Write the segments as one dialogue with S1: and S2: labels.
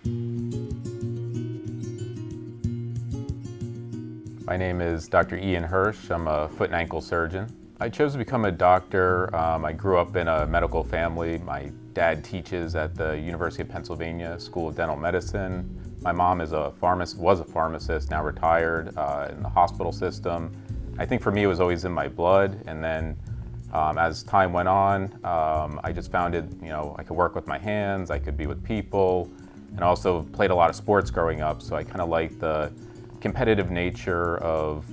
S1: My name is Dr. Ian Hersh. I'm a foot and ankle surgeon. I chose to become a doctor. I grew up in a medical family. My dad teaches at the University of Pennsylvania School of Dental Medicine. My mom was a pharmacist, now retired, in the hospital system. I think for me it was always in my blood, and then as time went on, I just found it, I could work with my hands, I could be with people, and also played a lot of sports growing up, so I kind of liked the competitive nature of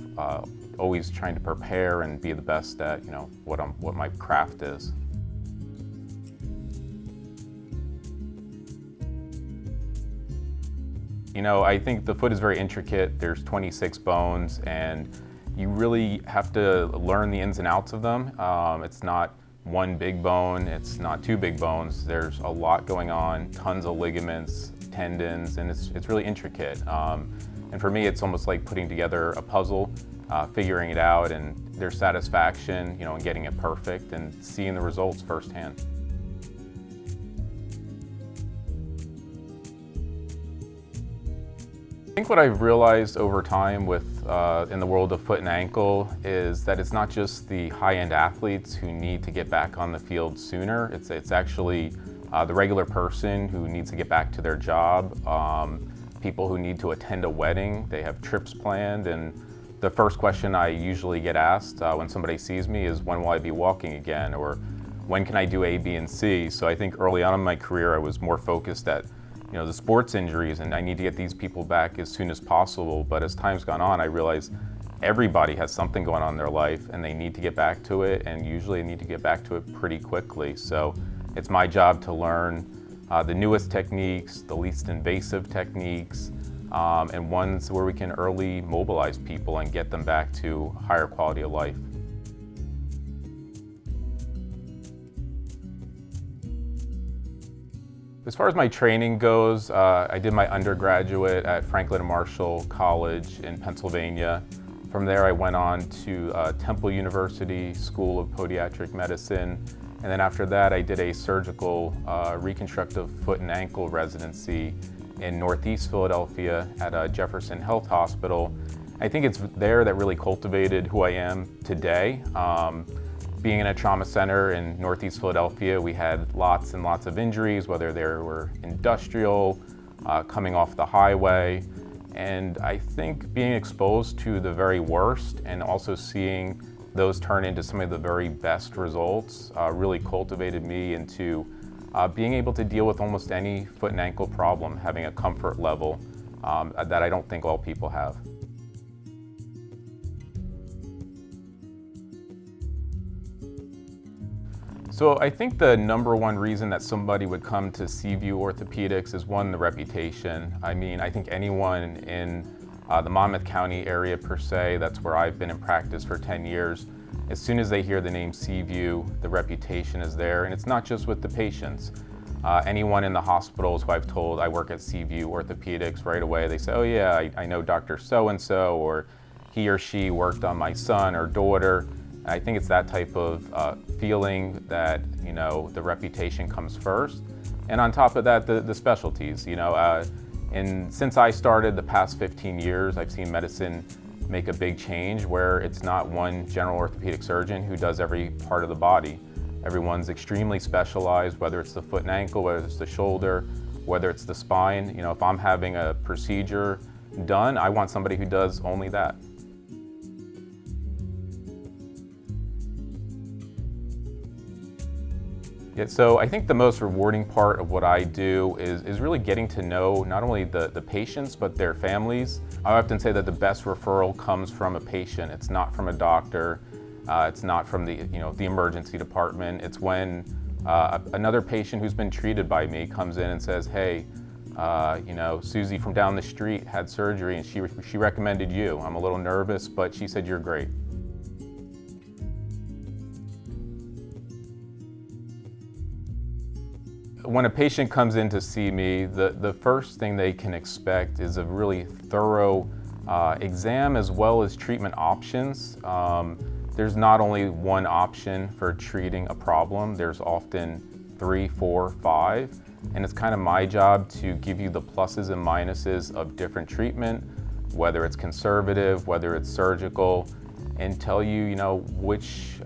S1: always trying to prepare and be the best at what my craft is. I think the foot is very intricate. There's 26 bones, and you really have to learn the ins and outs of them. It's not one big bone, it's not two big bones. There's a lot going on, tons of ligaments, tendons, and it's really intricate. And for me, it's almost like putting together a puzzle, figuring it out, and there's satisfaction, in getting it perfect and seeing the results firsthand. I think what I've realized over time in the world of foot and ankle is that it's not just the high-end athletes who need to get back on the field sooner. It's actually the regular person who needs to get back to their job. People who need to attend a wedding, they have trips planned, and the first question I usually get asked when somebody sees me is, when will I be walking again? Or when can I do A, B, and C? So I think early on in my career I was more focused at the sports injuries, and I need to get these people back as soon as possible. But as time's gone on, I realized everybody has something going on in their life and they need to get back to it, and usually they need to get back to it pretty quickly. So it's my job to learn the newest techniques, the least invasive techniques, and ones where we can early mobilize people and get them back to higher quality of life. As far as my training goes, I did my undergraduate at Franklin and Marshall College in Pennsylvania. From there I went on to Temple University School of Podiatric Medicine. And then after that, I did a surgical reconstructive foot and ankle residency in Northeast Philadelphia at Jefferson Health Hospital. I think it's there that really cultivated who I am today. Being in a trauma center in Northeast Philadelphia, we had lots and lots of injuries, whether they were industrial, coming off the highway. And I think being exposed to the very worst and also seeing those turn into some of the very best results really cultivated me into being able to deal with almost any foot and ankle problem, having a comfort level that I don't think all people have. So I think the number one reason that somebody would come to Seaview Orthopaedics is, one, the reputation. I mean, I think anyone in the Monmouth County area per se, that's where I've been in practice for 10 years, as soon as they hear the name Seaview, the reputation is there. And it's not just with the patients. Anyone in the hospitals who I've told I work at Seaview Orthopaedics, right away they say, oh yeah, I know Dr. So-and-so, or he or she worked on my son or daughter. I think it's that type of feeling that the reputation comes first, and on top of that, the specialties. And since I started the past 15 years, I've seen medicine make a big change where it's not one general orthopedic surgeon who does every part of the body. Everyone's extremely specialized, whether it's the foot and ankle, whether it's the shoulder, whether it's the spine. If I'm having a procedure done, I want somebody who does only that. Yeah, so I think the most rewarding part of what I do is really getting to know not only the patients, but their families. I often say that the best referral comes from a patient. It's not from a doctor. It's not from the emergency department. It's when another patient who's been treated by me comes in and says, hey, Susie from down the street had surgery and she recommended you. I'm a little nervous, but she said you're great. When a patient comes in to see me, the first thing they can expect is a really thorough exam as well as treatment options. There's not only one option for treating a problem, there's often 3, 4, 5. And it's kind of my job to give you the pluses and minuses of different treatment, whether it's conservative, whether it's surgical, and tell you, which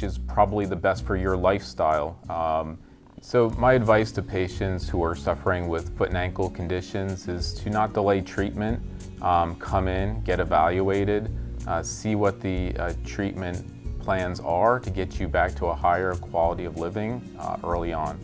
S1: is probably the best for your lifestyle. So my advice to patients who are suffering with foot and ankle conditions is to not delay treatment. Come in, get evaluated, see what the treatment plans are to get you back to a higher quality of living early on.